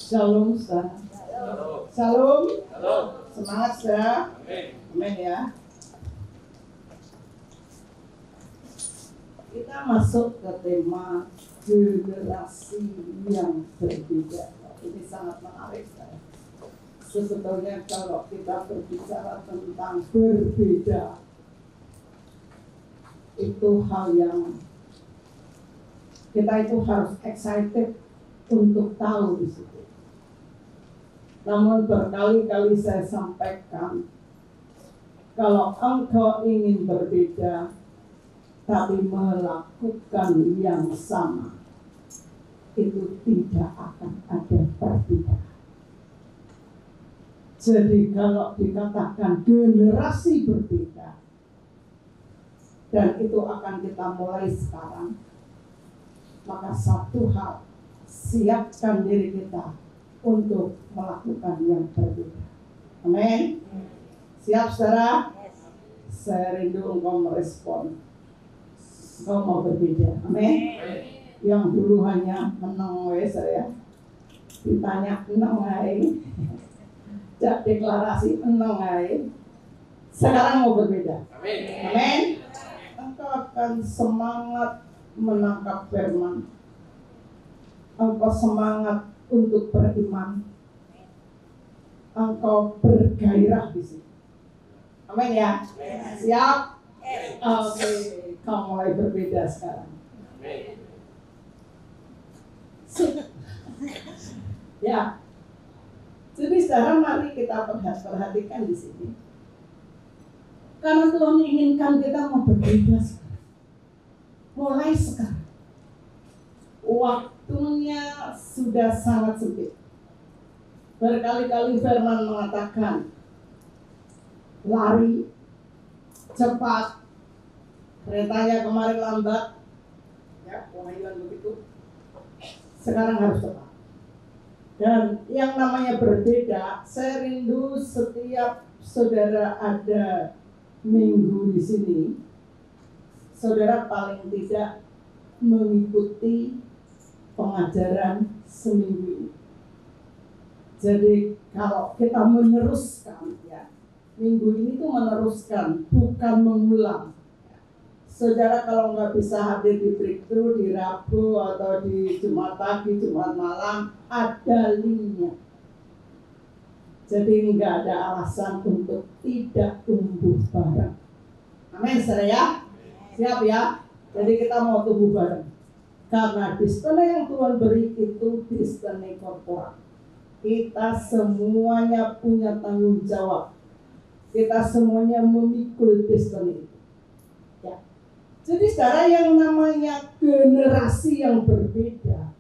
Shalom, saudara. Shalom. Semangat, saudara. Amin ya. Kita masuk ke tema generasi yang berbeda. Ini sangat menarik, saudara. Sebetulnya kalau kita berbicara tentang berbeda, itu hal yang kita itu harus excited untuk tahu di situ. Namun berkali-kali saya sampaikan, kalau engkau ingin berbeda, tapi melakukan yang sama, itu tidak akan ada perbedaan. Jadi kalau dikatakan generasi berbeda, dan itu akan kita mulai sekarang, maka satu hal, siapkan diri kita untuk melakukan yang berbeda. Amin. Siap, saudara? Saya rindu engkau merespon. Engkau mau berbeda. Amin. Yang dulu hanya menang saya, ditanya menang hai, jak deklarasi menang hai. Sekarang mau berbeda. Amin. Engkau akan semangat menangkap firman. Engkau semangat untuk beriman. Engkau bergairah di sini. Amin ya. Siap? Oke, kau mulai berbeda sekarang. Ya. Jadi sekarang mari kita perhatikan di sini. Karena Tuhan inginkan kita mau berbeda sekarang. Mulai sekarang. Waktunya sudah sangat sempit. Berkali-kali firman mengatakan, lari cepat, keretanya kemarin lambat, ya, pengayuan begitu. Sekarang harus cepat. Dan yang namanya berbeda, saya rindu setiap saudara ada minggu di sini, saudara paling tidak mengikuti pengajaran seminggu ini. Jadi kalau kita meneruskan, ya, minggu ini tuh meneruskan, bukan mengulang. Saudara kalau nggak bisa hadir di breakthrough di Rabu atau di Jumat pagi, Jumat malam, ada linknya. Jadi nggak ada alasan untuk tidak tumbuh bareng. Amin, saudara ya. Siap ya. Jadi kita mau tumbuh bareng. Karena destiny yang Tuhan beri itu destiny korporat. Kita semuanya punya tanggung jawab. Kita semuanya memikul destiny itu. Ya. Jadi sekarang yang namanya generasi yang berbeda,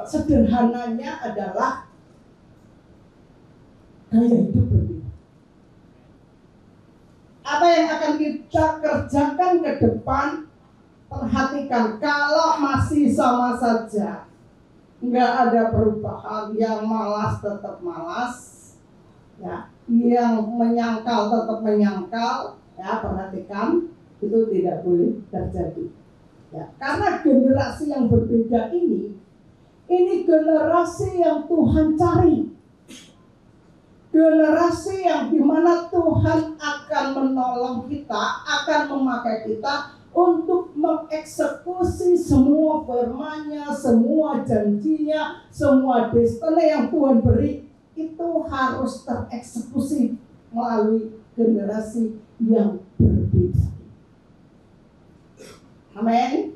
sederhananya adalah gaya hidup berbeda. Apa yang akan kita kerjakan ke depan, perhatikan, kalau masih sama saja, nggak ada perubahan, yang malas tetap malas, ya, yang menyangkal tetap menyangkal, ya, perhatikan, itu tidak boleh terjadi. Ya, karena generasi yang berbeda ini generasi yang Tuhan cari. Generasi yang dimana Tuhan akan menolong kita, akan memakai kita untuk mengeksekusi semua firman-Nya, semua janjinya, semua destiny yang Tuhan beri, itu harus tereksekusi melalui generasi yang berbeda. Amin.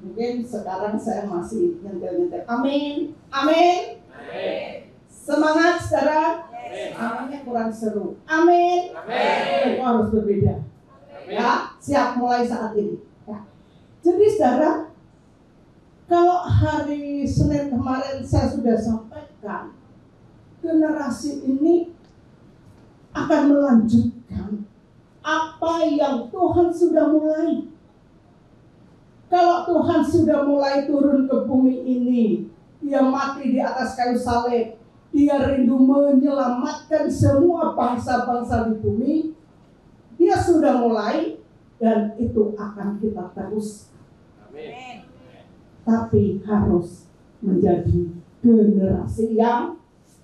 Mungkin sekarang saya masih nyentil-nyentil. Amin. Amin. Semangat, saudara. Aminnya kurang seru. Amin. Itu harus berbeda. Ya, siap mulai saat ini. Ya. Jadi saudara, kalau hari Senin kemarin saya sudah sampaikan, generasi ini akan melanjutkan apa yang Tuhan sudah mulai. Kalau Tuhan sudah mulai turun ke bumi ini, Dia mati di atas kayu salib, Dia rindu menyelamatkan semua bangsa-bangsa di bumi. Dia sudah mulai dan itu akan kita terus. Tapi harus menjadi generasi yang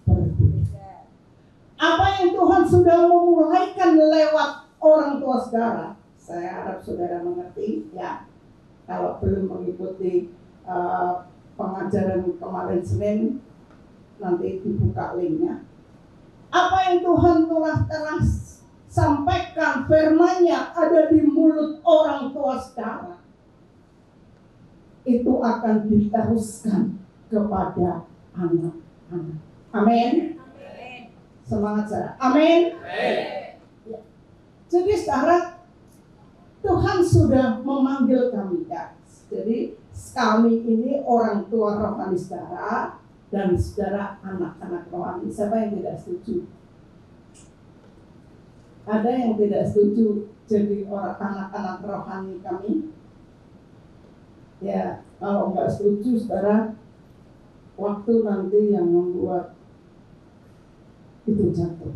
berbeda. Apa yang Tuhan sudah memulaikan lewat orang tua saudara, saya harap saudara mengerti ya. Kalau belum mengikuti pengajaran kemarin Senin, nanti dibuka linknya. Apa yang Tuhan telah sampaikan, firman-Nya ada di mulut orang tua saudara, itu akan diteruskan kepada anak-anak. Amin. Semangat saudara. Amin. Ya. Jadi saudara, Tuhan sudah memanggil kami ya. Jadi kami ini orang tua rohani saudara dan saudara anak-anak rohani. Siapa yang tidak setuju? Ada yang tidak setuju jadi orang anak-anak rohani kami? Ya, kalau nggak setuju saudara, waktu nanti yang membuat itu jatuh.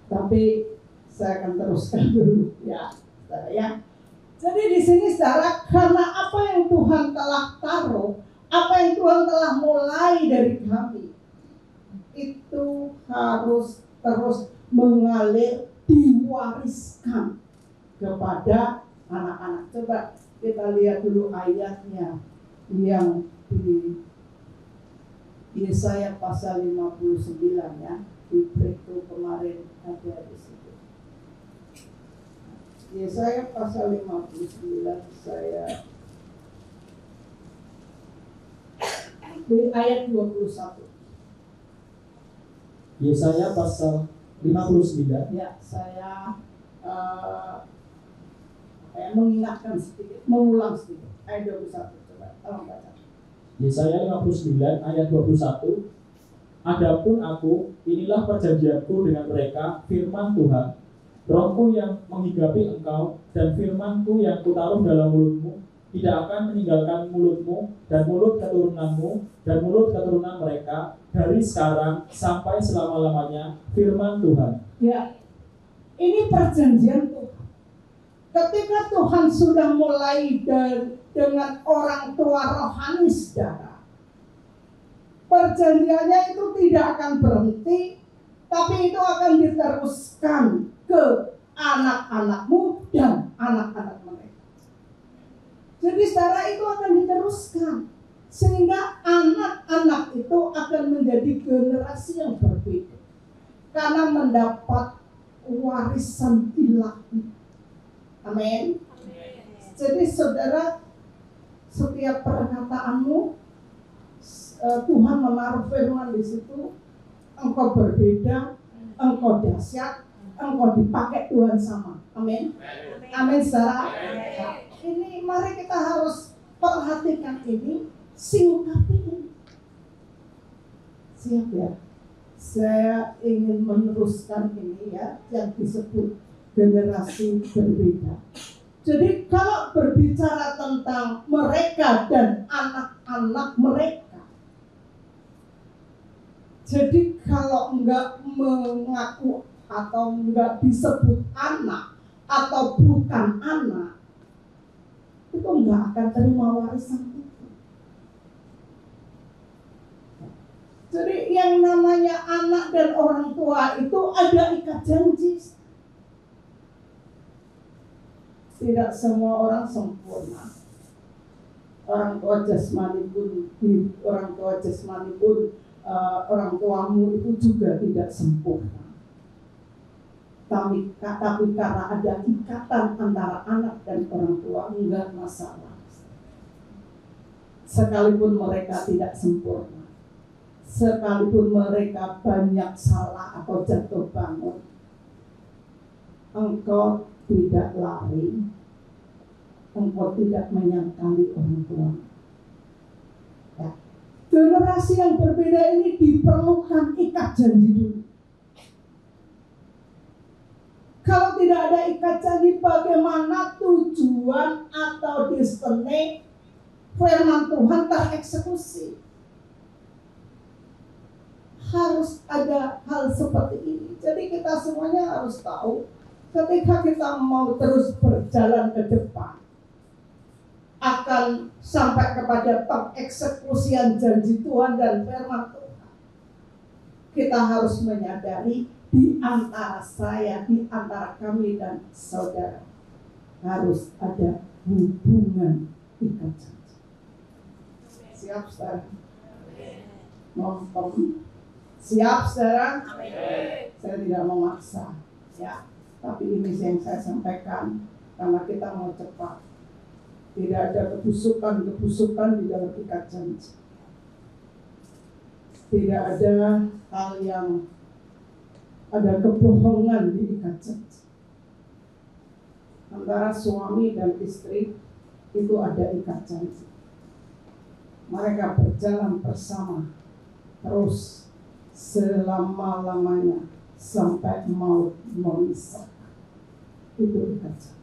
Tapi saya akan teruskan dulu ya, saudara ya. Jadi di sini saudara, karena apa yang Tuhan telah taruh, apa yang Tuhan telah mulai dari kami, itu harus terus mengalir, diwariskan kepada anak-anak. Coba kita lihat dulu ayatnya yang di Yesaya pasal 59 ya. Di breakthrough kemarin ada di situ. Yesaya pasal 59 saya di ayat 21. Yesaya pasal 59. Ya, saya mengingatkan sedikit, mengulang sedikit. Ayat 21, coba tolong baca. Yesaya 59 ayat 21. Adapun aku, inilah perjanjianku dengan mereka, firman Tuhan. Rohku yang menghigapi engkau dan firmanku yang kutaruh dalam mulutmu tidak akan meninggalkan mulutmu dan mulut keturunanmu dan mulut keturunan mereka dari sekarang sampai selama-lamanya, firman Tuhan. Ya, ini perjanjian Tuhan. Ketika Tuhan sudah mulai dengan orang tua rohani saudara, perjanjiannya itu tidak akan berhenti, tapi itu akan diteruskan ke anak-anakmu dan anak-anak mereka. Jadi saudara, itu akan diteruskan sehingga anak-anak itu akan menjadi generasi yang berbeda karena mendapat warisan ilahi. Amin. Jadi saudara, setiap perkataanmu, Tuhan menaruh firman di situ. Engkau berbeda, engkau dahsyat, engkau dipakai Tuhan sama. Amin. Amin saudara. Ini mari kita harus perhatikan ini, singkapi ini. Siap ya. Saya ingin meneruskan ini ya, yang disebut generasi berbeda. Jadi kalau berbicara tentang mereka dan anak-anak mereka, jadi kalau enggak mengaku atau enggak disebut anak atau bukan anak, itu enggak akan terima warisan itu. Jadi yang namanya anak dan orang tua itu ada ikat janji. Tidak semua orang sempurna. Orang tua jasmani pun, orang tuamu itu juga tidak sempurna. Tapi karena ada ikatan antara anak dan orang tua, enggak masalah. Sekalipun mereka tidak sempurna, sekalipun mereka banyak salah atau jatuh bangun, engkau tidak lari, engkau tidak menyangkali orang tua. Ya. Generasi yang berbeda ini diperlukan ikat janji dulu. Kalau tidak ada ikat janji, bagaimana tujuan atau destiny firman Tuhan tereksekusi? Harus ada hal seperti ini. Jadi kita semuanya harus tahu, ketika kita mau terus berjalan ke depan, akan sampai kepada pengeksekusian janji Tuhan dan firman Tuhan, kita harus menyadari di antara saya, di antara kami dan saudara harus ada hubungan ikat janji. Siap saudara? Nonton. Siap saudara? Saya tidak memaksa, ya. Tapi ini yang saya sampaikan karena kita mau cepat. Tidak ada kebusukan di dalam ikat janji. Tidak ada hal yang ada kebohongan di ikat janji. Antara suami dan istri itu ada ikat janji. Mereka berjalan bersama terus selama-lamanya sampai maut memisahkan. Itu ikat janji.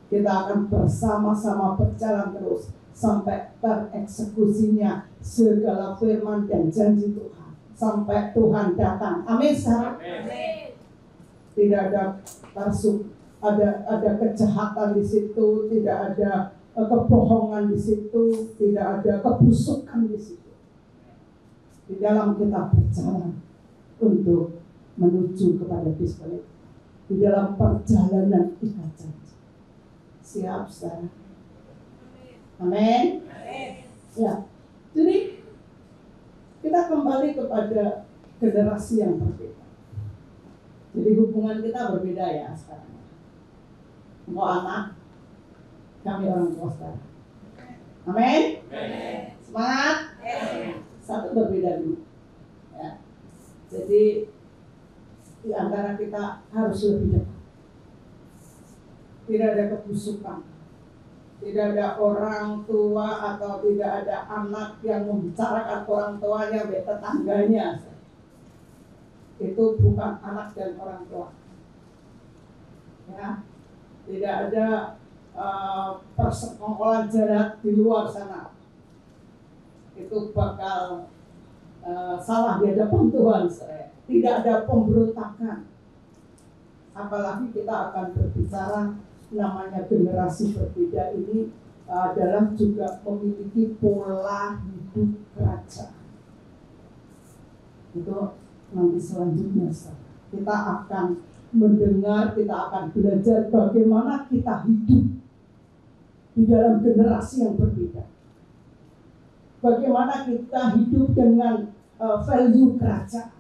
Kita akan bersama-sama berjalan terus sampai tereksekusinya segala firman dan janji Tuhan, sampai Tuhan datang. Amin. Tidak ada tarsuk, ada kejahatan di situ, tidak ada kebohongan di situ, tidak ada kebusukan di situ. Di dalam kita berjalan untuk menuju kepada Kristus, di dalam perjalanan ikat janji. Siap, saudara? Amin. Ya, jadi kita kembali kepada generasi yang berbeda. Jadi hubungan kita berbeda ya sekarang. Engkau anak, kami orang tua saudara. Amin. Semangat. Satu berbeda dulu. Ya. Jadi di antara kita harus lebih dekat. Tidak ada kebusukan. Tidak ada orang tua atau tidak ada anak yang membicarakan orang tuanya oleh tetangganya. Itu bukan anak dan orang tua. Ya, tidak ada persekongkolan jarak di luar sana. Itu bakal salah di hadapan Tuhan. Tidak ada pemberontakan. Apalagi kita akan berbicara namanya generasi berbeda ini adalah juga memiliki pola hidup kerajaan. Itu nanti selanjutnya kita akan mendengar, kita akan belajar bagaimana kita hidup di dalam generasi yang berbeda. Bagaimana kita hidup dengan value kerajaan.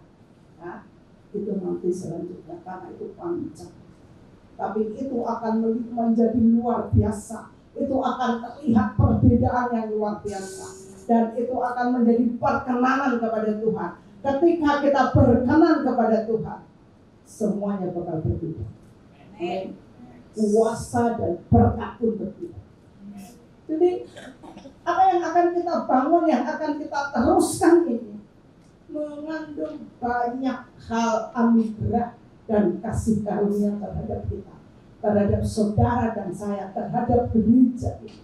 Nah, itu nanti selanjutnya karena itu panjang. Tapi itu akan menjadi luar biasa. Itu akan terlihat perbedaan yang luar biasa. Dan itu akan menjadi perkenanan kepada Tuhan. Ketika kita berkenan kepada Tuhan, semuanya bakal berbeda. Kuasa dan berkat pun berbeda. Jadi apa yang akan kita bangun, yang akan kita teruskan ini mengandung banyak hal anugerah dan kasih karunia terhadap kita, terhadap saudara dan saya, terhadap gereja ini.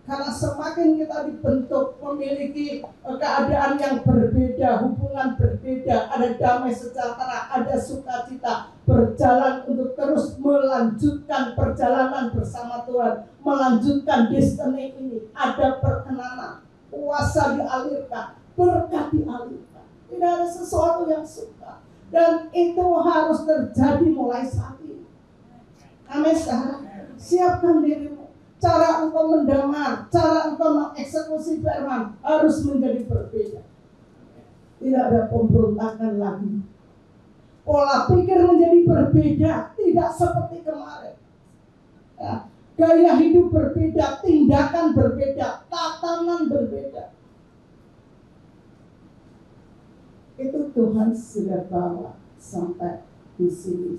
Karena semakin kita dibentuk memiliki keadaan yang berbeda, hubungan berbeda, ada damai sejahtera, ada sukacita, berjalan untuk terus melanjutkan perjalanan bersama Tuhan, melanjutkan destiny ini, ada perkenanan, kuasa dialirkan, berkat dialirkan. Tidak ada sesuatu yang suka. Dan itu harus terjadi mulai saat ini. Amin. Siapkan dirimu. Cara engkau mendengar, cara engkau mengeksekusi firman harus menjadi berbeda. Tidak ada pemberontakan lagi. Pola pikir menjadi berbeda, tidak seperti kemarin. Ya. Gaya hidup berbeda, tindakan berbeda, tatanan berbeda. Itu Tuhan sudah bawa sampai di sini.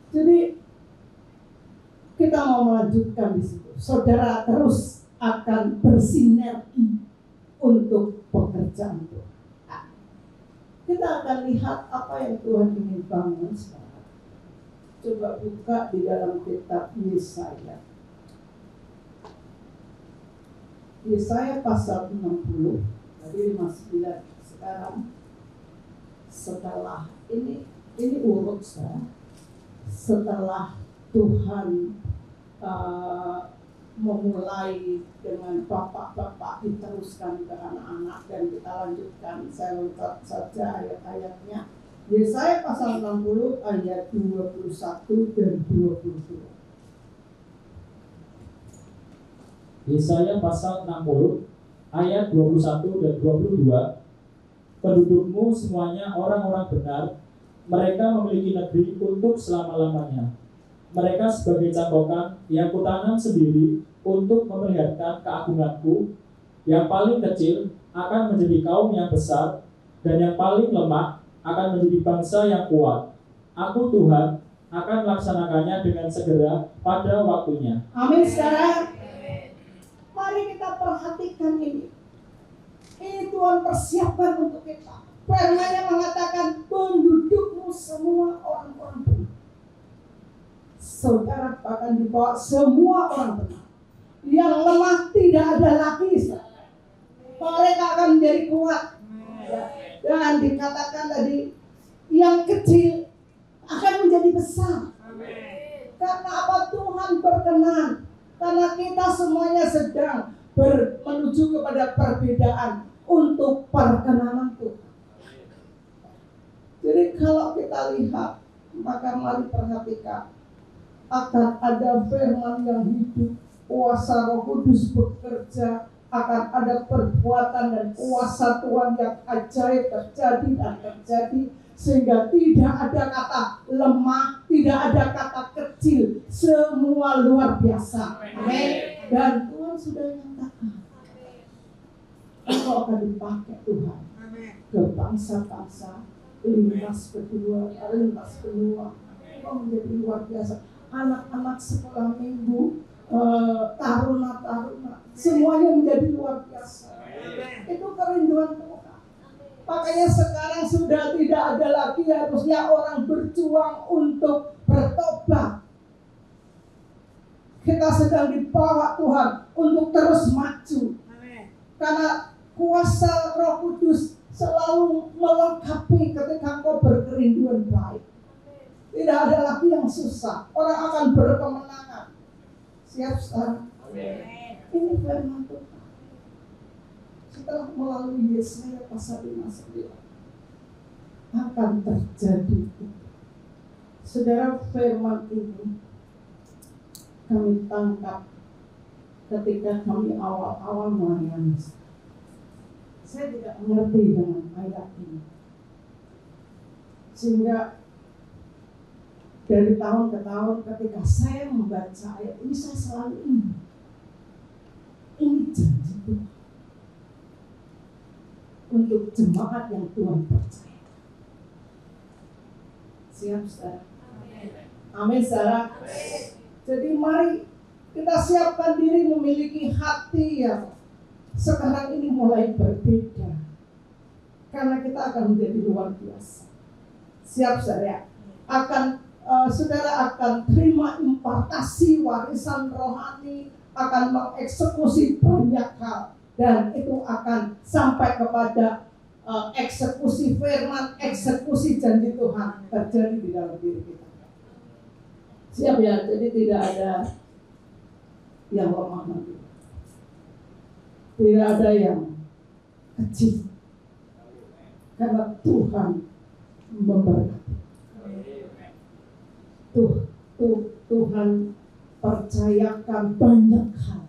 Jadi kita mau melanjutkan di situ. Saudara terus akan bersinergi untuk pekerjaan Tuhan. Nah, kita akan lihat apa yang Tuhan ingin bangun sekarang. Coba buka di dalam kitab Yesaya. Yesaya pasal 60, tadi 59 sekarang. Setelah ini urut setelah Tuhan eh, memulai dengan bapak-bapak diteruskan ke anak-anak dan kita lanjutkan. Saya loncat saja ayat-ayatnya. Yesaya pasal 60 ayat 21 dan 22. Yesaya pasal 60 ayat 21 dan 22. Pendudukmu semuanya orang-orang benar, mereka memiliki negeri untuk selama-lamanya. Mereka sebagai cangkokan yang kutanam sendiri untuk memperlihatkan keagunganku. Yang paling kecil akan menjadi kaum yang besar, dan yang paling lemah akan menjadi bangsa yang kuat. Aku Tuhan akan melaksanakannya dengan segera pada waktunya. Amin, saudara. Mari kita perhatikan ini. Ini Tuhan persiapkan untuk kita. Firman-Nya mengatakan pendudukmu semua orang-orang benar. Saudara akan dibawa semua orang benar. Yang lemah tidak ada lagi. Mereka akan menjadi kuat. Dan dikatakan tadi yang kecil akan menjadi besar. Karena apa? Tuhan berkenan. Karena kita semuanya sedang menuju kepada perbedaan untuk perkenanan Tuhan. Jadi kalau kita lihat, maka mari perhatikan, akan ada firman yang hidup, kuasa Roh Kudus bekerja, akan ada perbuatan dan kuasa Tuhan yang ajaib terjadi dan terjadi, sehingga tidak ada kata lemah, tidak ada kata kecil, semua luar biasa. Amin. Dan Tuhan sudah nyatakan, engkau akan dipakai Tuhan ke bangsa-bangsa, lintas benua, engkau menjadi luar biasa. Anak-anak sekolah minggu, taruna-taruna, semuanya menjadi luar biasa. Itu kerinduan Tuhan. Makanya sekarang sudah tidak ada lagi harusnya orang berjuang untuk bertobat. Kita sedang dibawa Tuhan untuk terus maju. Karena kuasa Roh Kudus selalu melengkapi ketika engkau berkerinduan baik. Tidak ada lagi yang susah. Orang akan berkemenangan. Siap sekarang? Ini firman Tuhan. Setelah melalui Yesaya pasal 59 akan terjadi. Saudara, firman ini kami tangkap ketika kami awal-awal melayani. Saya tidak mengerti dengan ayat ini. Sehingga dari tahun ke tahun ketika saya membaca ayat ini, saya selalu ini janji Tuhan untuk jemaat yang Tuhan percaya. Siap, saudara? Amin, saudara. Jadi mari kita siapkan diri memiliki hati yang sekarang ini mulai berbeda, karena kita akan menjadi luar biasa. Siap, saudara? Saudara akan terima impartasi warisan rohani, akan mengeksekusi banyak hal, dan itu akan sampai kepada eksekusi firman, eksekusi janji Tuhan terjadi di dalam diri kita. Siap ya? Jadi tidak ada yang lemah nanti, tidak ada yang kecil, karena Tuhan memberkati. Tuhan percayakan banyak hal.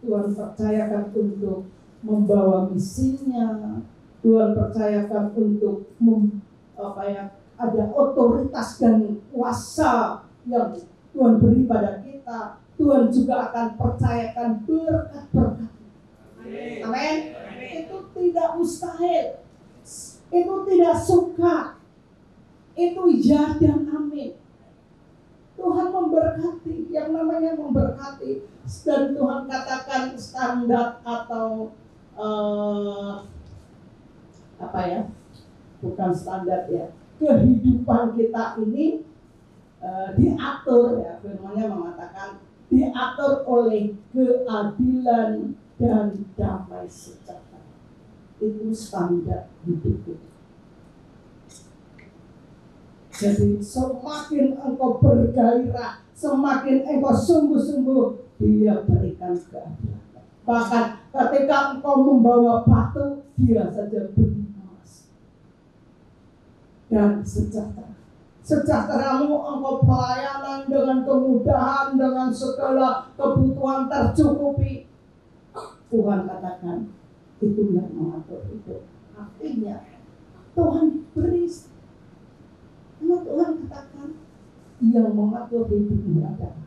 Tuhan percayakan untuk membawa misinya. Tuhan percayakan untuk ada otoritas dan kuasa yang Tuhan beri pada kita. Tuhan juga akan percayakan berkat-berkat. Amin. Itu tidak mustahil. Itu tidak suka. Itu ya dan amin. Tuhan memberkati, yang namanya memberkati. Dan Tuhan katakan standar atau bukan standar ya, kehidupan kita ini diatur ya, firman-Nya mengatakan diatur oleh keadilan dan damai sejahtera. Itu standar hidup kita. Jadi semakin engkau bergairah, semakin engkau sungguh-sungguh, Dia berikan keadilan. Bahkan ketika engkau membawa batu, Dia saja beri emas dan sejahtera. Sejahteramu engkau pelayanan dengan kemudahan, dengan segala kebutuhan tercukupi. Tuhan katakan, itu yang mengatur hidup. Artinya Tuhan beri. Karena Tuhan katakan, yang mengatur hidupmu adalah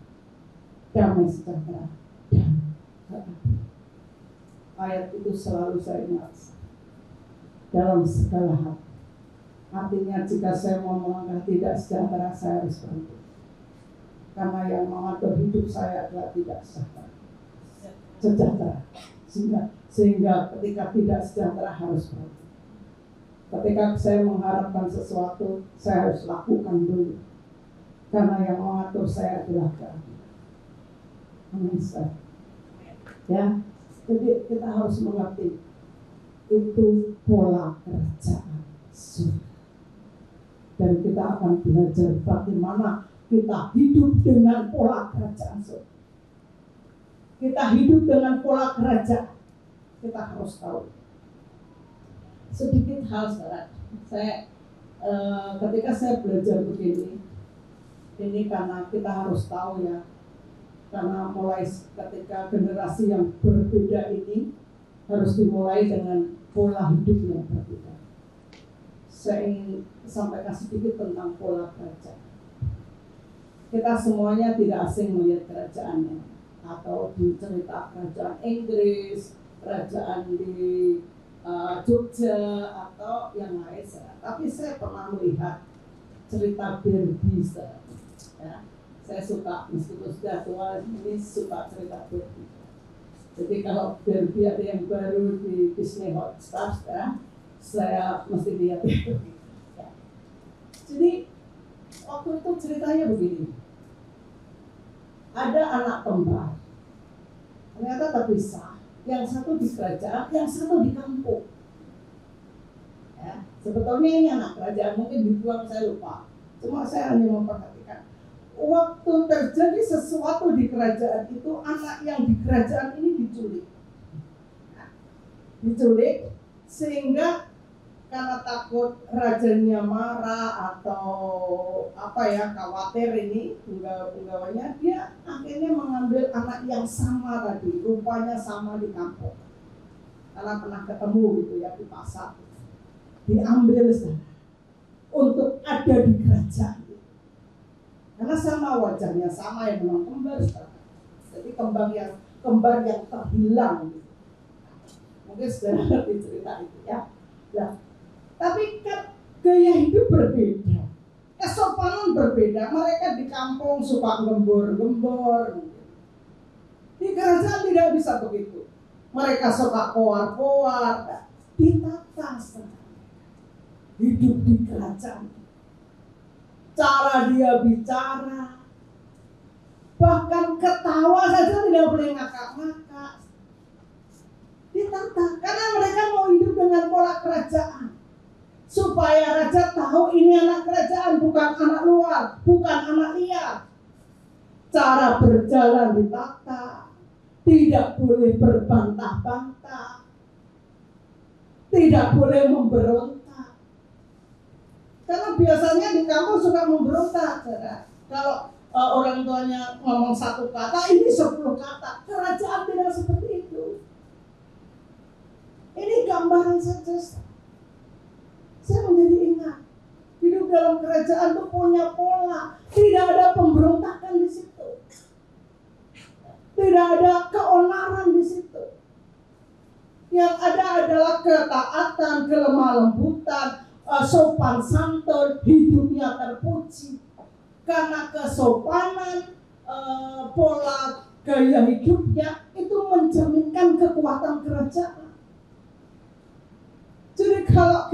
damai sejahtera dan keadilan. Ayat itu selalu saya ingat dalam segala hal. Artinya jika saya mau melangkah tidak sejahtera, saya harus berhenti. Karena yang mengatur hidup saya adalah tidak sejahtera. Sehingga ketika tidak sejahtera harus berhenti. Ketika saya mengharapkan sesuatu, saya harus lakukan dulu. Karena yang mengatur saya adalah keadilan. Amin. Ya, jadi kita harus mengerti itu pola kerjaan surga. Dan kita akan belajar bagaimana kita hidup dengan pola kerajaan surga. Kita hidup dengan pola kerajaan. Kita harus tahu. Sedikit hal sekarang. Ketika saya belajar begini, ini karena kita harus tahu ya. Karena mulai ketika generasi yang berbeda ini harus dimulai dengan pola hidup yang berbeda. Saya ingin sampaikan sedikit tentang pola kerajaan. Kita semuanya tidak asing melihat kerajaannya, atau di cerita kerajaan Inggris, kerajaan di Jogja atau yang lain. Tapi saya pernah melihat cerita Barbie. Ya, saya suka, meskipun sudah tua, ini suka cerita Barbie. Jadi kalau Barbie ada yang baru di Disney Hotstar, ya, saya mesti lihat itu. Ya. Jadi waktu itu ceritanya begini. Ada anak kembar, ternyata terpisah. Yang satu di kerajaan, yang satu di kampung. Ya, sebetulnya ini anak kerajaan, mungkin dibuang, saya lupa. Cuma saya hanya memperhatikan. Waktu terjadi sesuatu di kerajaan itu, anak yang di kerajaan ini diculik. Nah, diculik sehingga karena takut rajanya marah atau khawatir ini pegawainya, dia akhirnya mengambil anak yang sama tadi, rupanya sama di kampung, karena pernah ketemu gitu ya di pasar, diambil untuk ada di kerajaan karena sama wajahnya, sama yang memang kembar. Jadi kembar yang terhilang gitu. Mungkin sudah ngerti cerita itu ya. Nah, tapi kan gaya hidup berbeda, kesopanan berbeda. Mereka di kampung suka gembor-gembor. Di kerajaan tidak bisa begitu. Mereka suka koar-koar. Ditata hidup di kerajaan. Cara dia bicara, bahkan ketawa saja tidak boleh ngakak-ngakak. Ditata, karena mereka mau hidup dengan pola kerajaan. Supaya raja tahu ini anak kerajaan, bukan anak luar, bukan anak liar. Cara berjalan ditata, tidak boleh berbantah-bantah, tidak boleh memberontak. Karena biasanya di kampung suka memberontak. Kalau orang tuanya ngomong satu kata, ini 10 kata. Kerajaan tidak seperti itu. Ini gambaran saja. Saya menjadi ingat, hidup dalam kerajaan itu punya pola. Tidak ada pemberontakan di situ. Tidak ada keonaran di situ. Yang ada adalah ketaatan, kelemah lembutan, sopan santun, hidupnya terpuji. Karena kesopanan, pola gaya hidupnya itu mencerminkan kekuatan kerajaan. Jadi kalau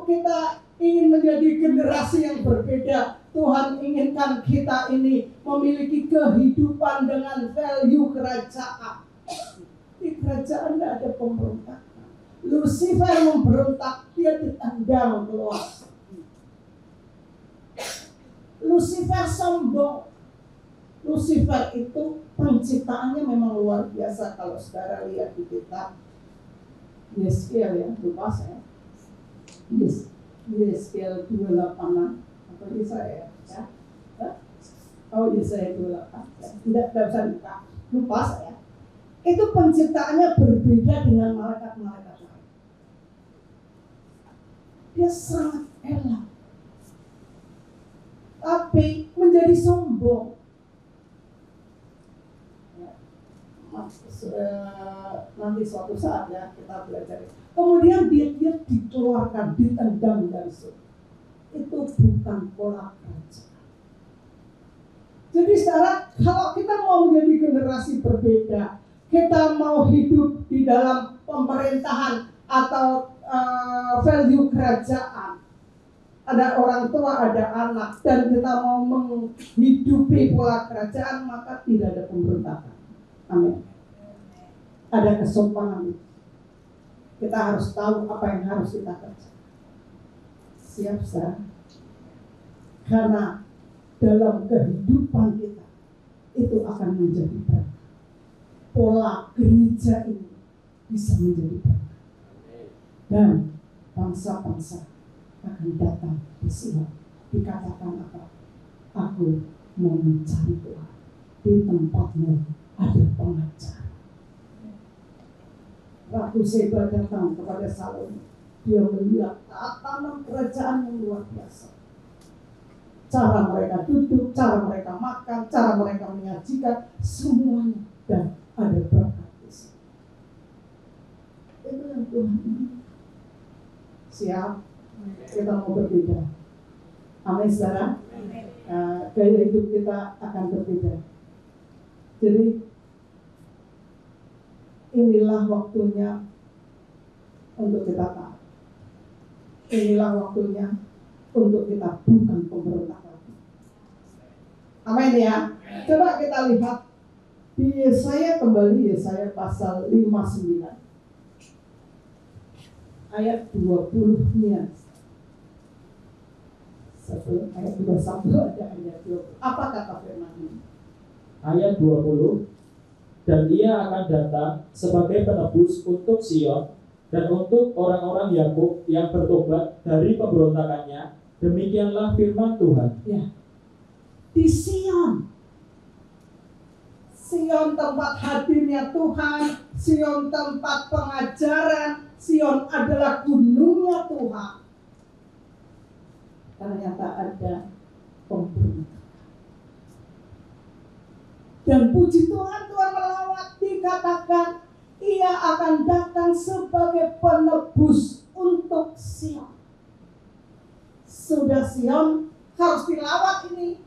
kita ingin menjadi generasi yang berbeda, Tuhan inginkan kita ini memiliki kehidupan dengan value kerajaan. Di kerajaan tidak ada pemberontakan. Lucifer memberontak, dia ditendang keluar. Lucifer sombong. Lucifer itu penciptaannya memang luar biasa. Kalau saudara lihat di kitab Yeskiel ya, lupa saya. Yeskiel 28 atau Yesaya ya. Oh Yesaya 28. Tidak bisa lupa saya. Itu penciptaannya berbeda dengan malaikat-malaikat lain. Dia sangat elok, tapi menjadi sombong. Nanti suatu saat ya kita belajar. Kemudian dia dikeluarkan, ditendang dari surga. Itu bukan pola kerajaan. Jadi sekarang kalau kita mau menjadi generasi berbeda, kita mau hidup di dalam pemerintahan atau value kerajaan, ada orang tua, ada anak, dan kita mau menghidupi pola kerajaan, maka tidak ada pemberontakan. Amin. Ada kesopanan. Kita harus tahu apa yang harus kita kerjakan. Siap, sah? Karena dalam kehidupan kita itu akan menjadi berkah. Pola gereja ini bisa menjadi berkah. Dan bangsa-bangsa akan datang di sini. Dikatakan apa? Aku mau mencari Tuhan. Di tempatmu ada pengajar. Ratu Seba datang kepada Salomo. Dia melihat tatanan kerajaan yang luar biasa. Cara mereka duduk, cara mereka makan, cara mereka menyajikan, semuanya. Dan ada berkat di sini. Itu yang Tuhan ini. Siap? Kita mau berbeda. Amin, saudara. Gaya hidup kita akan berbeda. Jadi inilah waktunya untuk kita taat. Inilah waktunya untuk kita bukan pemberontak lagi. Amin ya. Coba kita lihat di Yesaya, kembali Yesaya pasal 59 ayat 20-nya. Ayat 21 ada ayat 20. Apa kata firman ini? Ayat 20. Dan ia akan datang sebagai penebus untuk Sion dan untuk orang-orang Yakub yang bertobat dari pemberontakannya. Demikianlah firman Tuhan. Ya. Di Sion. Sion tempat hadirnya Tuhan, Sion tempat pengajaran, Sion adalah gunungnya Tuhan. Ternyata ada pemberontakan. Dan puji Tuhan, Tuhan melawat, dikatakan ia akan datang sebagai penebus untuk Sion. Sudah Sion harus dilawat ini,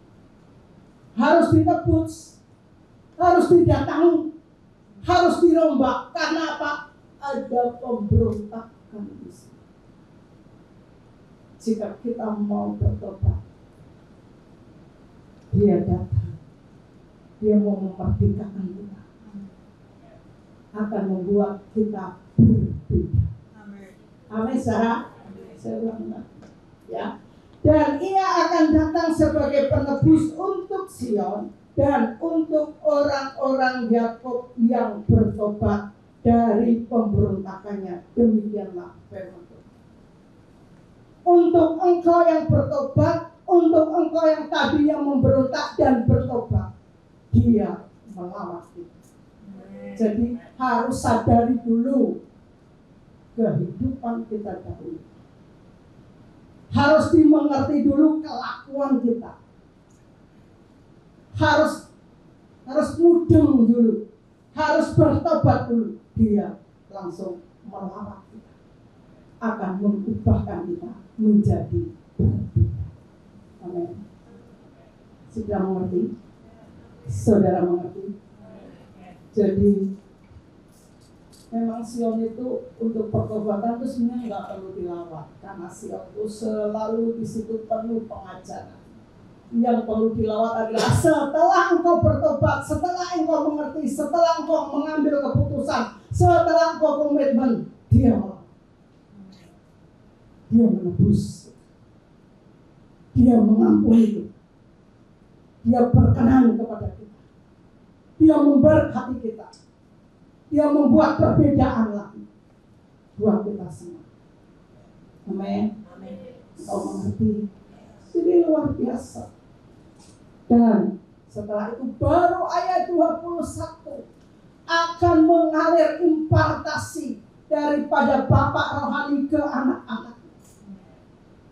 harus ditebus, harus didatangi, harus dirombak. Karena apa? Ada pemberontakan di sini. Jika kita mau bertobat, dia datang. Dia mau memerdekakan kita, akan membuat kita berbeda. Amin, saudara. Saya ulang ya. Dan ia akan datang sebagai penebus untuk Sion dan untuk orang-orang Yakub yang bertobat dari pemberontakannya. Demikianlah firman Tuhan. Untuk engkau yang bertobat, untuk engkau yang tadi yang memberontak dan bertobat, dia melawat kita. Jadi harus sadari dulu kehidupan kita dahulu. Harus dimengerti dulu kelakuan kita. Harus mudeng dulu. Harus bertobat dulu. Dia langsung melawat kita. Akan mengubahkan kita menjadi berbeda. Amin. Sudah mengerti? Saudara mengerti? Jadi memang Sion itu untuk pertobatan itu sebenarnya nggak perlu dilawat, karena Sion itu selalu di situ penuh pengajaran. Yang perlu dilawat adalah setelah engkau bertobat, setelah engkau mengerti, setelah engkau mengambil keputusan, setelah engkau komitmen, dia menebus, dia mengampuni, Dia berkenan kepada kita. Dia memberkati kita. Dia membuat perbedaan lagi buat kita semua. Amin. Kau mengerti? Jadi luar biasa. Dan setelah itu baru ayat 21 akan mengalir impartasi daripada Bapak rohani ke anak-anak.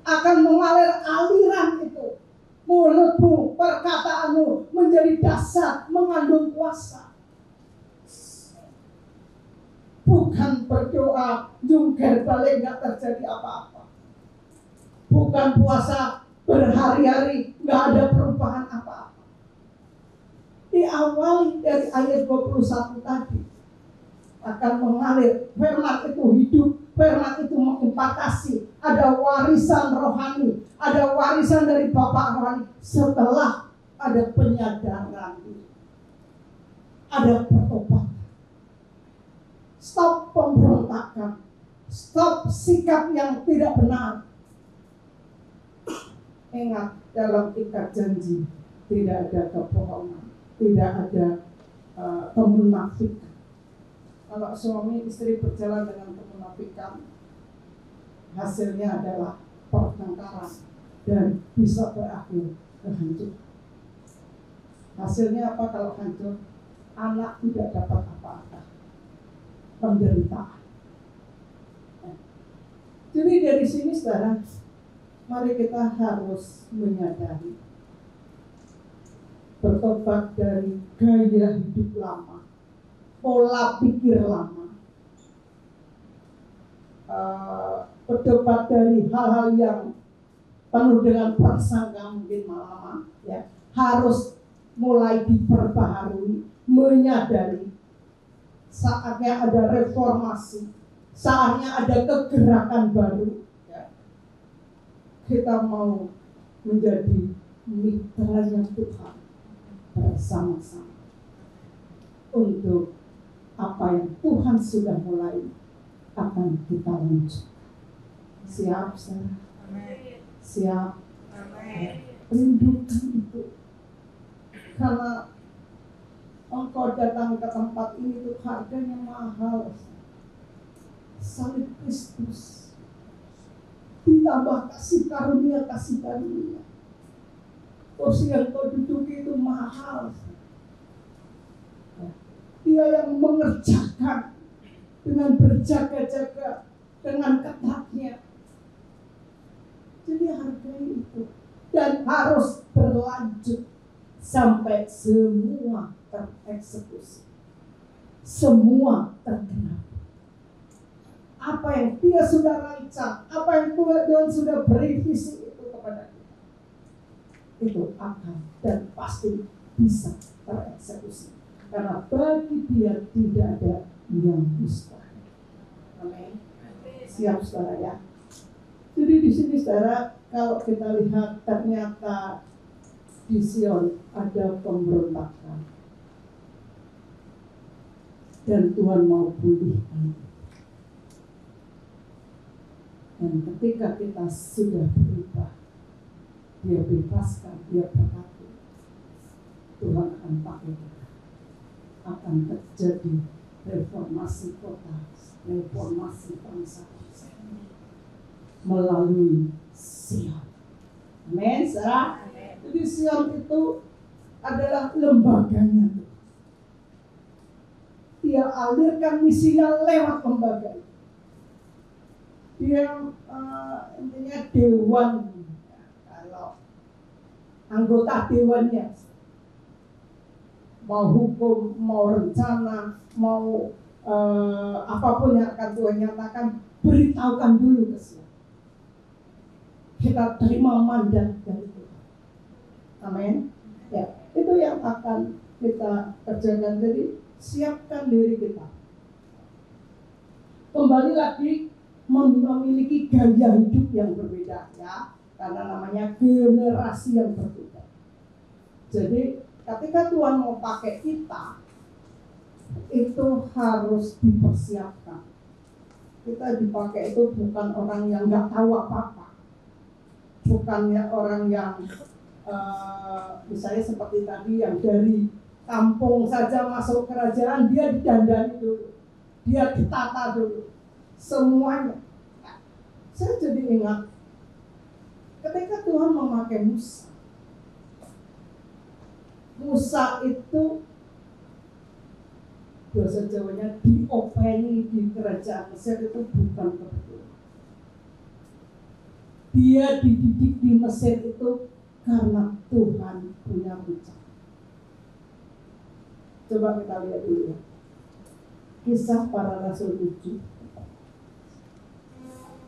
Akan mengalir aliran itu. Mulutmu, perkataanmu menjadi dasar, mengandung kuasa. Bukan berdoa, jungkir balik gak terjadi apa-apa. Bukan puasa berhari-hari, gak ada perubahan apa-apa. Diawali dari ayat 21 tadi. Akan mengalir, firman itu hidup, firman itu mengimpakasi. Ada warisan rohani, ada warisan dari Bapak rohani. Setelah ada penyadaran diri, ada pertobatan. Stop pemberontakan, stop sikap yang tidak benar. Ingat, dalam ikat janji tidak ada kebohongan, tidak ada kemunafikan. Kalau suami istri berjalan dengan kemunafikan, hasilnya adalah pertengkaran dan bisa berakhir kehancuran. Hasilnya apa kalau hancur? Anak tidak dapat apa-apa, penderitaan. Jadi dari sini saudara, mari kita harus menyadari, bertobat dari gaya hidup lama, pola pikir lama, bertobat dari hal-hal yang penuh dengan prasangka mungkin malam, ya, harus mulai diperbaharui, menyadari saatnya ada reformasi, saatnya ada kegerakan baru, ya. Kita mau menjadi mitranya Tuhan bersama-sama untuk apa yang Tuhan sudah mulai akan kita lanjutkan. Siap, saudara? Siap? Rindukan itu. Karena engkau datang ke tempat ini itu harganya mahal. Salib Kristus ditambah kasih karunia. Kursi yang kau duduki itu mahal. Dia yang mengerjakan dengan berjaga-jaga, dengan ketatnya. Jadi hargai itu. Dan harus berlanjut sampai semua tereksekusi. Semua tergenapi. Apa yang dia sudah rancang, apa yang Tuhan sudah beri visi itu kepada kita, itu akan dan pasti bisa tereksekusi. Karena bagi dia tidak ada yang mustahil. Amin. Siap saudara ya. Jadi di sini saudara, kalau kita lihat ternyata di Sion ada pemberontakan. Dan Tuhan mau pulihkan. Dan ketika kita sudah berubah, dia bebaskan, dia berkati, Tuhan akan pakai kita. Akan terjadi reformasi kota, reformasi bangsa melalui Sion. Amin, saudara. Jadi Sion itu adalah lembaganya. Dia alirkan misinya lewat lembaga. Dia intinya dewan, kalau anggota dewannya mau hukum, mau rencana, mau apapun yang akan Tuhan nyatakan, beritahukan dulu ke Sion. Kita terima mandat dari Tuhan. Amin. Ya, itu yang akan kita kerjakan. Jadi siapkan diri kita. Kembali lagi memiliki gaya hidup yang berbeda, ya, karena namanya generasi yang berbeda. Jadi ketika Tuhan mau pakai kita, itu harus dipersiapkan. Kita dipakai itu bukan orang yang nggak tahu apa-apa, bukannya orang yang misalnya seperti tadi yang dari kampung saja masuk kerajaan, dia didandani dulu, dia ditata dulu, semuanya. Nah, saya jadi ingat ketika Tuhan memakai Musa. Musa itu bahasa Jawanya diopeni di kerajaan Mesir itu bukan kebetulan. Dia dididik di Mesir itu karena Tuhan punya rencana. Coba kita lihat dulu ya. Kisah Para Rasul 7.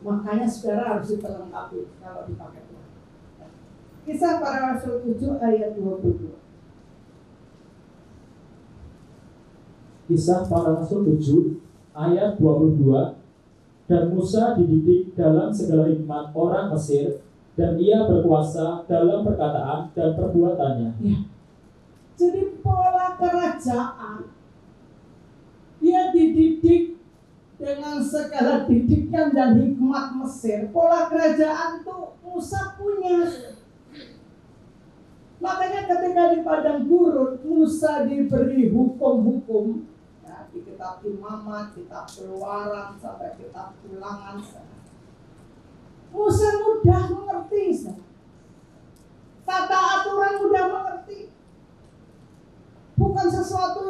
Makanya saudara harus diperlengkapi kalau dipakai Tuhan. Kisah Para Rasul 7 ayat 22. Kisah Para Rasul 7 ayat 22. Dan Musa dididik dalam segala hikmat orang Mesir, dan ia berkuasa dalam perkataan dan perbuatannya. Ya. Jadi pola kerajaan, dia dididik dengan segala didikan dan hikmat Mesir. Pola kerajaan tuh Musa punya. Makanya ketika di padang gurun Musa diberi hukum-hukum, ya, di kitab Imamat, kitab Keluaran sampai kitab Ulangan, Musa mudah mengerti, tata aturan mudah mengerti. Bukan sesuatu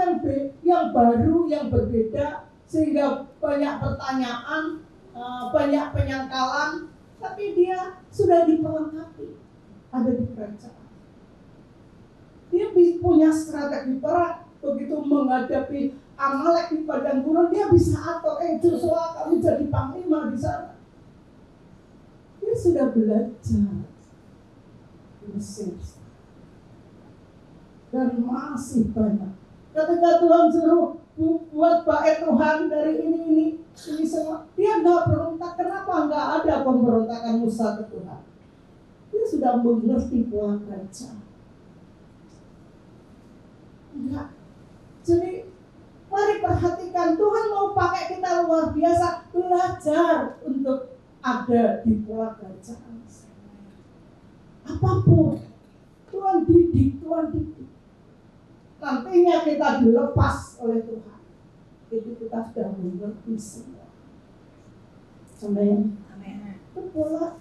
yang baru, yang berbeda, sehingga banyak pertanyaan, banyak penyangkalan, tapi dia sudah diperlengkapi, ada di kerajaan. Dia punya strategi perang, begitu menghadapi Amalek di padang gurun, dia bisa atur, Joshua kamu jadi panglima di sana. Dia sudah belajar di Mesir. Dan masih banyak. Ketika Tuhan suruh buat bait Tuhan dari ini semua, dia nggak berontak. Kenapa nggak ada pemberontakan Musa ke Tuhan? Dia sudah mengerti pola kerajaan. Enggak. Jadi mari perhatikan, Tuhan mau pakai kita luar biasa, belajar untuk ada di pola kerajaan. Apapun Tuhan didik. Nantinya kita dilepas oleh Tuhan. Itu kita sudah mengerti semua. Amin. Itu pola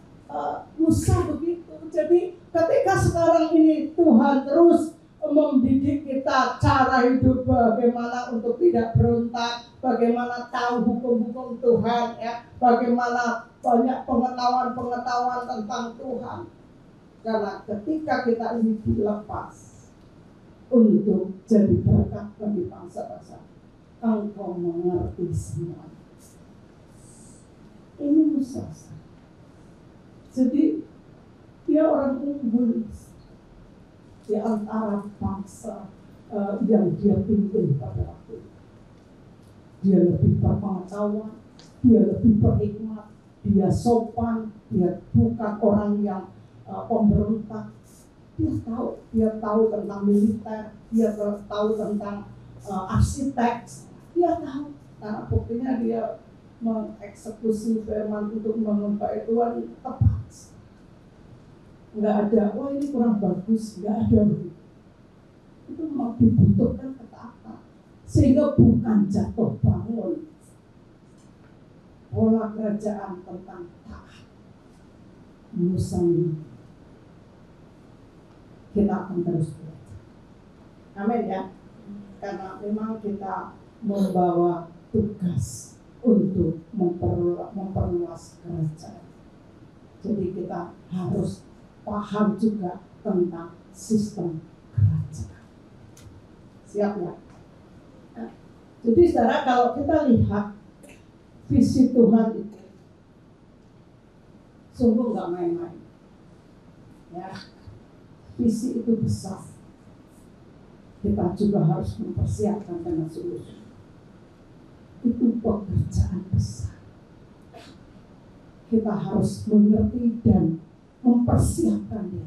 Musa begitu. Jadi ketika sekarang ini Tuhan terus mendidik kita cara hidup, bagaimana untuk tidak berontak, bagaimana tahu hukum-hukum Tuhan, ya, bagaimana banyak pengetahuan tentang Tuhan. Karena ketika kita ini dilepas untuk jadi berkat bagi bangsa-bangsa, engkau mengerti semua. Ini Musa. Jadi dia orang unggul di antara bangsa yang dia pimpin pada waktu itu. Dia lebih berpengetahuan, dia lebih berhikmat, dia sopan, dia bukan orang yang pemberontak. Dia tahu tentang militer, dia tahu tentang arsitek, dia tahu. Karena buktinya dia mengeksekusi firman untuk mengembali Tuhan tepat. Nggak ada, wah ini kurang bagus, nggak ada begitu. Itu memang dibutuhkan ketaatan, sehingga bukan jatuh bangun. Pola kerajaan tentang taat. Musa ini kita akan terus belajar. Amin ya. Karena memang kita membawa tugas untuk memperluas kerajaan. Jadi kita harus paham juga tentang sistem kerajaan. Siap ya? Nah, jadi saudara, kalau kita lihat visi Tuhan itu sungguh nggak main-main. Ya, visi itu besar. Kita juga harus mempersiapkan dengan sungguh-sungguh. Itu pekerjaan besar. Kita harus mengerti dan mempersiapkan dia.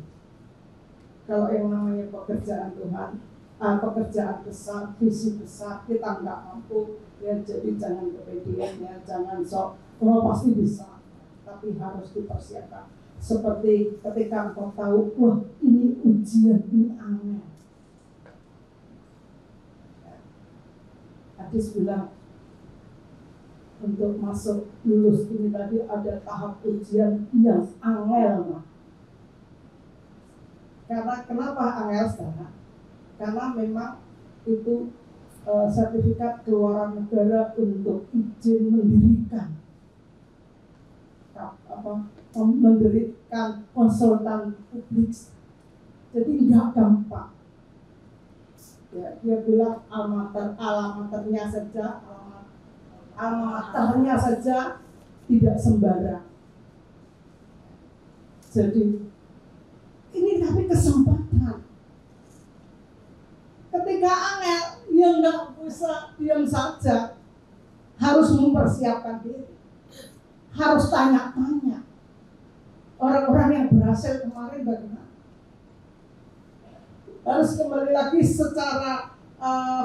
Kalau yang namanya pekerjaan Tuhan, pekerjaan besar, visi besar, kita nggak mampu, ya jadi jangan kepedean, ya jangan sok, pasti bisa, tapi harus dipersiapkan. Seperti ketika engkau tahu, wah ini ujian, ini angel. Hadis bilang, untuk masuk lulus ini tadi ada tahap ujian yang angel. Karena kenapa angel sekarang? Karena memang itu sertifikat keluaran negara untuk izin mendirikan mendirikan konsultan publik. Jadi nggak gampang. Ya, dia bilang alamaternya saja tidak sembarang. Jadi ini tapi kesempatan. Ketika angel, yang nggak bisa diam saja, harus mempersiapkan diri, harus tanya-tanya. Orang-orang yang berhasil kemarin bagaimana? Harus kembali lagi secara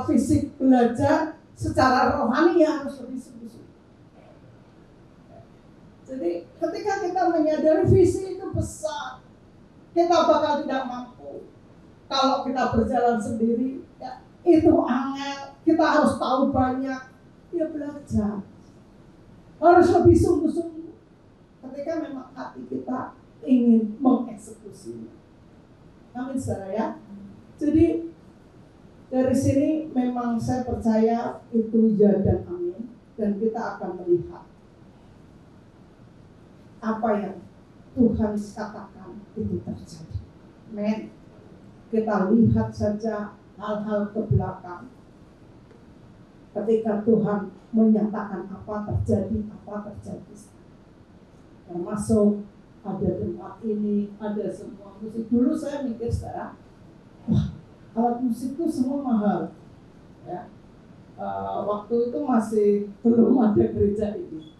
fisik belajar, secara rohani ya harus lebih sungguh-sungguh. Jadi ketika kita menyadari visi itu besar, kita bakal tidak mampu. Kalau kita berjalan sendiri, ya, itu angel. Kita harus tahu banyak, ya belajar. Harus lebih sungguh-sungguh. Ketika memang hati kita ingin mengeksekusinya. Amin saudara ya. Jadi dari sini memang saya percaya itu ya dan amin. Dan kita akan melihat apa yang Tuhan katakan itu terjadi. Amin. Kita lihat saja hal-hal ke belakang. Ketika Tuhan menyatakan apa terjadi. Termasuk ada tempat ini, ada semua musik. Dulu saya mikir sekarang, wah, alat musik itu semua mahal. Ya. Waktu itu masih belum ada gereja ini.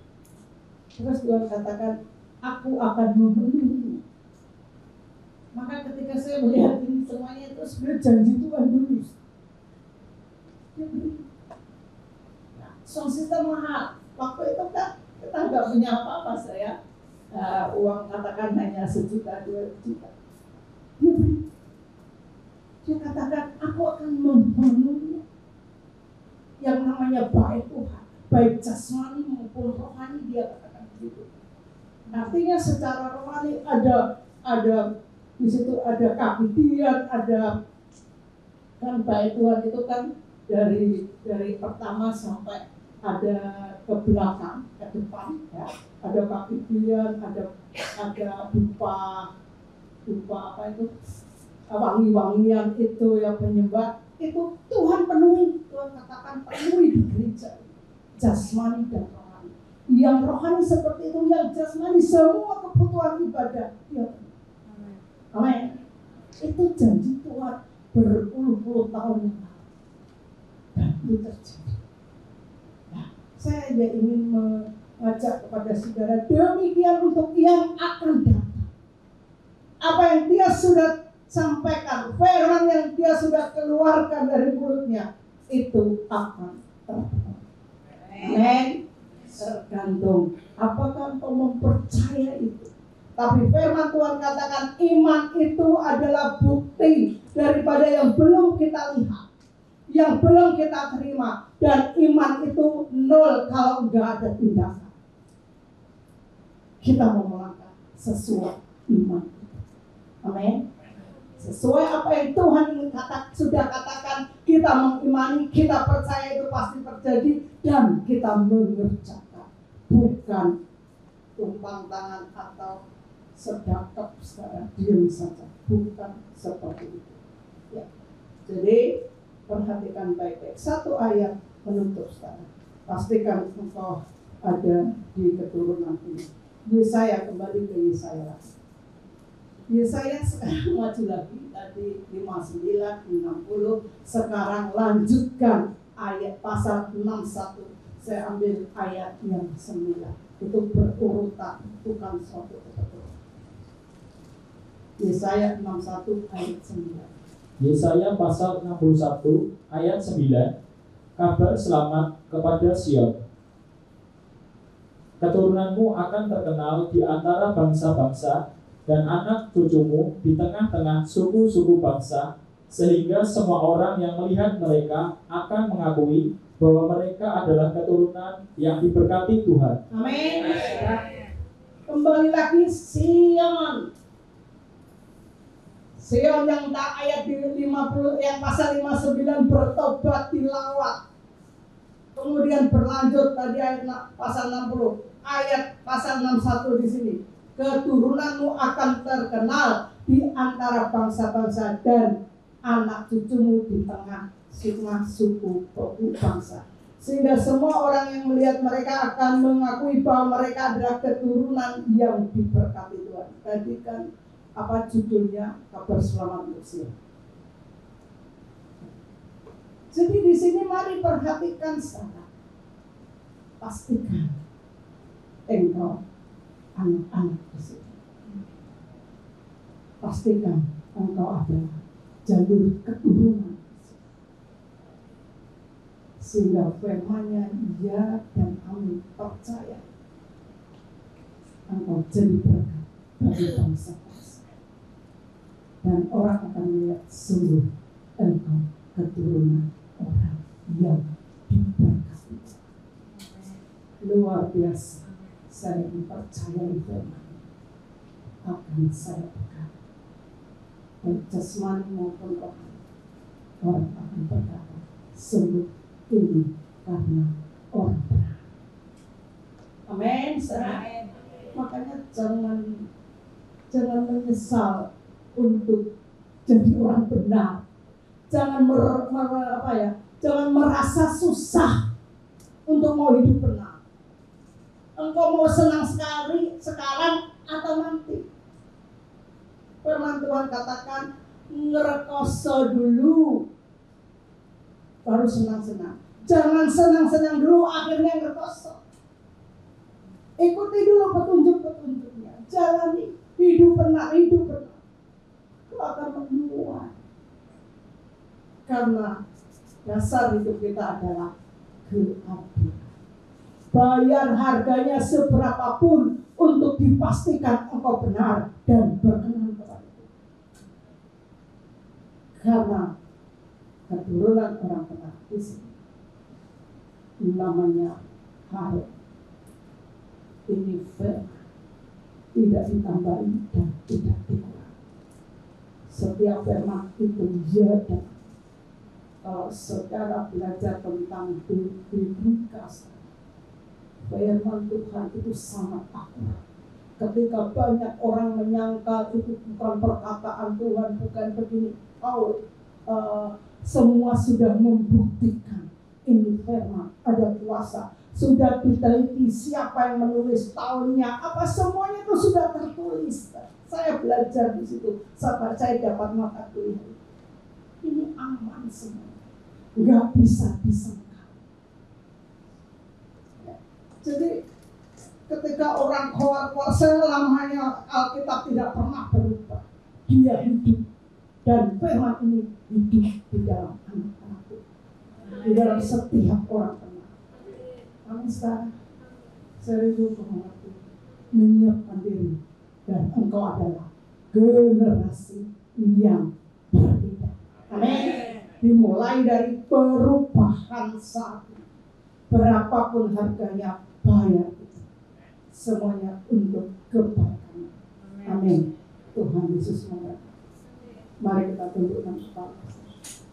Terus Tuhan katakan, aku akan memenuhi. Maka ketika saya melihat ini semuanya itu sebenarnya janji Tuhan dulu. Dia beri. Nah, sound system mahal. Waktu itu kan kita nggak punya apa-apa saya. Uang katakan hanya 1 juta, 2 juta. Dia beri. Dia katakan, aku akan memenuhi. Yang namanya baik Tuhan, baik jasmani maupun rohani, dia katakan begitu. Artinya secara rohani ada di situ ada kabitian, ada kan baik Tuhan itu kan dari pertama sampai ada ke belakang, ke depan, ya. Ada kabitian, ada dupa apa itu, wangi-wangian itu yang penyembah itu Tuhan penuhi. Tuhan katakan penuhi di gereja, jasmani dan rohani. Yang rohani seperti itu, yang jasmani semua kebutuhan ibadah. Ya. Amin. Itu janji Tuhan berpuluh-puluh tahun yang lalu. Dan itu terjadi. Nah, saya ingin mengajak kepada saudara demikian untuk yang akan datang. Apa yang dia sudah sampaikan, firman yang dia sudah keluarkan dari mulutnya, itu akan terpenuhi. Amin. Tergantung apakah engkau mempercaya itu. Tapi firman Tuhan katakan iman itu adalah bukti daripada yang belum kita lihat, yang belum kita terima. Dan iman itu nol kalau enggak ada tindakan. Kita mau melangkah sesuai iman. Amin. Sesuai apa yang Tuhan sudah katakan, kita mengimani, kita percaya itu pasti terjadi, dan kita mengerjakan. Bukan tumpang tangan atau sedekap sekarang diam saja, bukan seperti itu. Ya. Jadi perhatikan baik-baik. Satu ayat menutup sekarang. Pastikan engkau ada di keturunan ini. Yesaya, kembali ke Yesaya lagi. Yesaya sekarang maju lagi, tadi 59, 60, sekarang lanjutkan ayat pasal 61. Saya ambil ayat yang 9. Itu berurutan, bukan suatu kebetulan. Yesaya 61 ayat 9. Yesaya pasal 61 ayat 9. Kabar selamat kepada Sion. Keturunanmu akan terkenal di antara bangsa-bangsa, dan anak cucumu di tengah-tengah suku-suku bangsa, sehingga semua orang yang melihat mereka akan mengakui bahwa mereka adalah keturunan yang diberkati Tuhan. Amin. Kembali lagi Sion. Sion yang tak ayat di 50 yang pasal 59 bertobat tilawat. Kemudian berlanjut tadi ayat pasal 60, ayat pasal 61 di sini. Keturunanmu akan terkenal di antara bangsa-bangsa dan anak cucumu di tengah suku bangsa. Sehingga semua orang yang melihat mereka akan mengakui bahwa mereka adalah keturunan yang diberkati Tuhan. Tadi kan apa judulnya? Kabar selamat untuk Sion. Jadi di sini mari perhatikan sana. Pastikan engkau anak-anak di sini. Pastikan engkau adalah jalur keturunan. Sehingga firman-Nya ya dan amin, percaya engkau jadi berkat bagi bangsa-bangsa. Dan orang akan melihat sungguh engkau keturunan orang yang diberkati. Luar biasa. Saya mempercayai firman akan saya berkata, baik jasmani maupun rohani. Orang akan berkata, sungguh ini karena orang benar. Amin. Makanya jangan menyesal untuk jadi orang benar. Jangan jangan merasa susah untuk mau hidup benar. Engkau mau senang sekali sekarang atau nanti? Firman Tuhan katakan ngerekoso dulu baru senang-senang. Jangan senang-senang dulu akhirnya ngerekoso. Ikuti dulu petunjuk-petunjuknya. Jalani hidup benar. Kau akan menuai. Karena dasar hidup kita adalah keadilan. Bayar harganya seberapapun untuk dipastikan engkau benar dan berkenan kepada Tuhan. Karena keturunan orang benar di sini namanya Harun. Ini firman, tidak ditambahi dan tidak dikurangi. Setiap firman itu ya dan kalau saudara belajar tentang biblika, firman Tuhan itu sangat akurat. Ketika banyak orang menyangka itu bukan perkataan Tuhan, bukan begini, semua sudah membuktikan ini firman, ada kuasa. Sudah diteliti siapa yang menulis, tahunnya apa, semuanya itu sudah tertulis. Saya belajar di situ, sampai saya dapat mata kuliah. Ini aman semua, nggak bisa disangka. Jadi ketika orang keluar selamanya Alkitab tidak pernah berubah, dia hidup dan firman ini hidup di dalam anak-anakku, di dalam setiap orang benar. Amin. Sekarang seribu mengerti, menyiapkan diri, dan engkau adalah generasi yang berbeda. Amin. Dimulai dari perubahan saat ini. Berapapun harganya, bayar itu. Semuanya untuk kebaikan. Amin. Tuhan Yesus memberkati. Mari kita tundukkan kepala.